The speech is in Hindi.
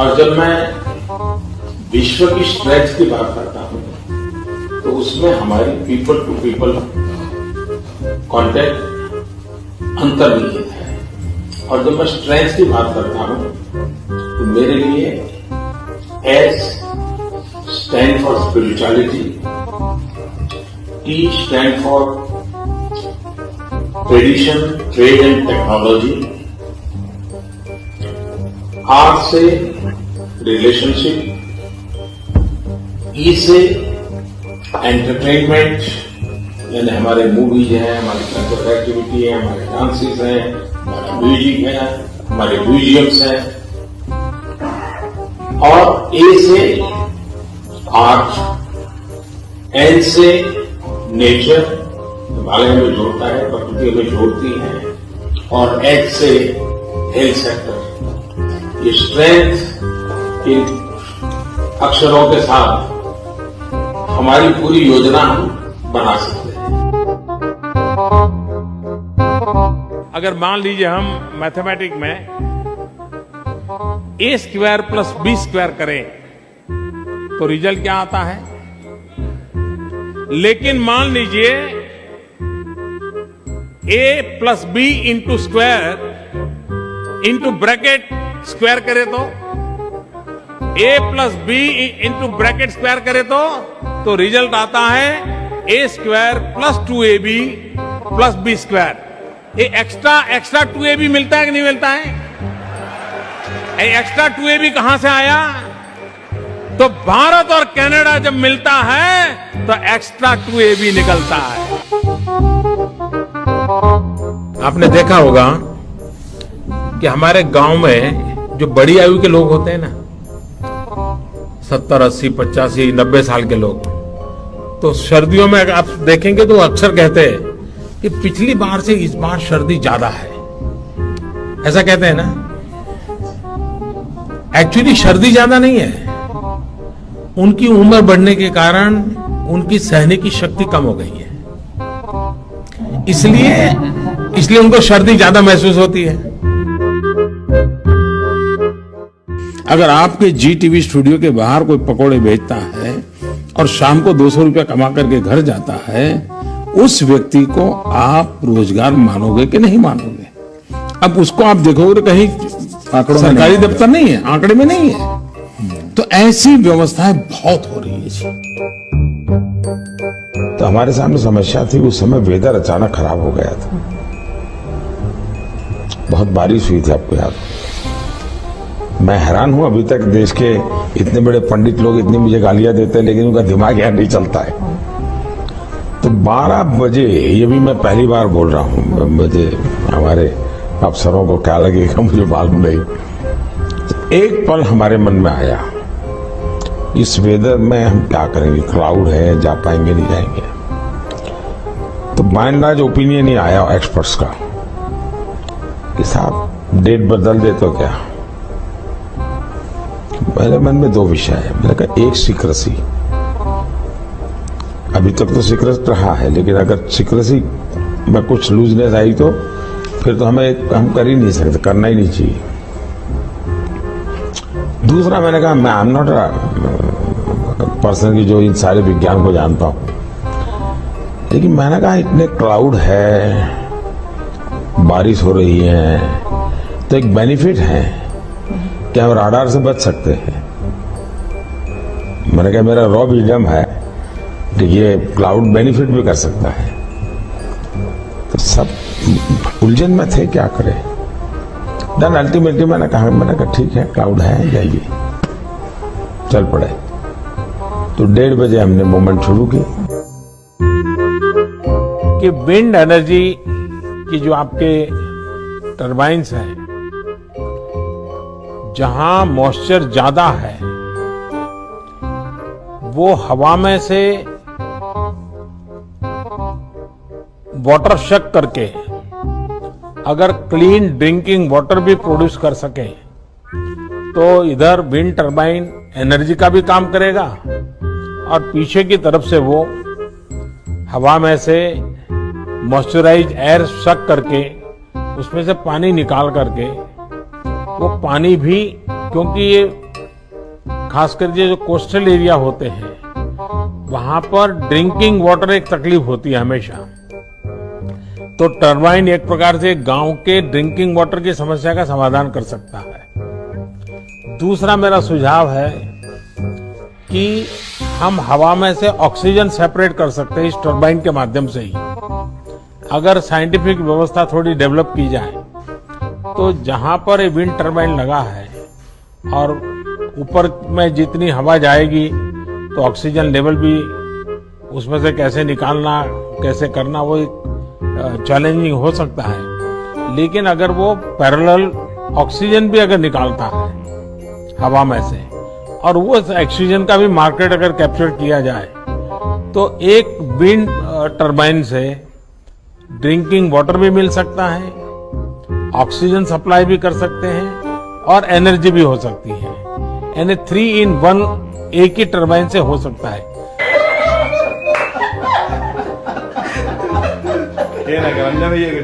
और जब मैं विश्व की स्ट्रेंथ की बात करता हूं तो उसमें हमारी पीपल टू पीपल कॉन्टैक्ट अंतर्निहित है। और जब मैं स्ट्रेंथ की बात करता हूं तो मेरे लिए S stand for spirituality, T stand for tradition, trade and technology, R से रिलेशनशिप, ई से एंटरटेनमेंट यानी हमारे मूवीज हैं, हमारी कल्चरल एक्टिविटी है, हमारे डांसेस हैं, हमारा म्यूजिक है, हमारे म्यूजियम्स हैं। और ए से आर्ट, एन से नेचर, हिमालय में जोड़ता है, प्रकृति में जोड़ती है, और एच से हेल्थ सेक्टर। ये स्ट्रेंथ इन अक्षरों के साथ हमारी पूरी योजना हम बना सकते हैं। अगर मान लीजिए हम मैथमेटिक्स में A square plus B square करें तो रिजल्ट क्या आता है। लेकिन मान लीजिए A plus B into square into bracket square करे तो, A plus B into bracket square करे तो रिजल्ट आता है A square plus 2ab plus B square. ये एक्स्ट्रा 2ab मिलता है कि नहीं मिलता है। एक्स्ट्रा 2ab कहां से आया। तो भारत और कनाडा जब मिलता है तो एक्स्ट्रा 2ab निकलता है। आपने देखा होगा कि हमारे गांव में जो बड़ी आयु के लोग होते हैं ना, 70, 80, 85, 90 साल के लोग, तो सर्दियों में आप देखेंगे तो अक्सर कहते हैं कि पिछली बार से इस बार सर्दी ज्यादा है। ऐसा कहते हैं ना। एक्चुअली सर्दी ज्यादा नहीं है, उनकी उम्र बढ़ने के कारण उनकी सहने की शक्ति कम हो गई है, इसलिए उनको सर्दी ज्यादा महसूस होती है। अगर आपके जी टीवी स्टूडियो के बाहर कोई पकोड़े बेचता है और शाम को 200 रुपया कमा करके घर जाता है, उस व्यक्ति को आप रोजगार मानोगे कि नहीं मानोगे। अब उसको आप देखोगे कहीं सरकारी दफ्तर नहीं है, आंकड़े में नहीं है। तो ऐसी व्यवस्थाएं बहुत हो रही है। तो हमारे सामने समस्या थी, उस समय वेदर अचानक खराब हो गया था, बहुत बारिश हुई थी, आपको याद। मैं हैरान हूं, अभी तक देश के इतने बड़े पंडित लोग इतनी मुझे गालियां देते हैं, लेकिन उनका दिमाग यहाँ नहीं चलता है। तो 12 बजे, ये भी मैं पहली बार बोल रहा हूं, मुझे हमारे अफसरों को क्या लगेगा मुझे मालूम नहीं। तो एक पल हमारे मन में आया, इस वेदर में हम क्या करेंगे, क्लाउड है, जा पाएंगे नहीं जाएंगे। तो बाय एंड लार्ज ओपिनियन ही आया एक्सपर्ट्स का कि साहब डेट बदल दे तो क्या। मेरे मन में 2 विषय है। मैंने कहा एक सीक्रेसी, अभी तक तो सीक्रेट रहा है, लेकिन अगर सीक्रेसी में कुछ लूजनेस आई तो फिर तो हम कर ही नहीं सकते, करना ही नहीं चाहिए। दूसरा मैंने कहा मैं आई एम नॉट पर्सन की जो इन सारे विज्ञान को जानता हूं, लेकिन मैंने कहा इतने क्लाउड है, बारिश हो रही है, तो एक बेनिफिट है कि हम राडार से बच सकते हैं। मैंने कहा मेरा रॉ विजडम है कि ये क्लाउड बेनिफिट भी कर सकता है। तो सब उलझन में थे, क्या करें। देन अल्टीमेटली मैंने कहा ठीक है, क्लाउड है, जाइए, चल पड़े। तो 1:30 बजे हमने मूवमेंट शुरू की। कि विंड एनर्जी की जो आपके टरबाइन्स हैं, जहां मॉइस्चर ज्यादा है, वो हवा में से वाटर शक करके अगर क्लीन ड्रिंकिंग वाटर भी प्रोड्यूस कर सके तो इधर विंड टरबाइन एनर्जी का भी काम करेगा और पीछे की तरफ से वो हवा में से मॉइस्चराइज एयर शक करके उसमें से पानी निकाल करके वो पानी भी, क्योंकि ये खासकर ये जो कोस्टल एरिया होते हैं वहां पर ड्रिंकिंग वाटर एक तकलीफ होती है हमेशा। तो टरबाइन एक प्रकार से गांव के ड्रिंकिंग वाटर की समस्या का समाधान कर सकता है। दूसरा मेरा सुझाव है कि हम हवा में से ऑक्सीजन सेपरेट कर सकते हैं इस टरबाइन के माध्यम से ही। अगर साइंटिफिक व्यवस्था थोड़ी डेवलप की जाए तो जहां पर ये विंड टरबाइन लगा है और ऊपर में जितनी हवा जाएगी तो ऑक्सीजन लेवल भी उसमें से कैसे निकालना, कैसे करना, वो चैलेंजिंग हो सकता है। लेकिन अगर वो पैरेलल ऑक्सीजन भी अगर निकालता है हवा में से और वो ऑक्सीजन का भी मार्केट अगर कैप्चर किया जाए तो एक विंड टरबाइन से ड्रिंकिंग वाटर भी मिल सकता है, ऑक्सीजन सप्लाई भी कर सकते हैं और एनर्जी भी हो सकती है। यानी 3 in 1 एक ही टरबाइन से हो सकता है। Kaya nagkaroon na rin yung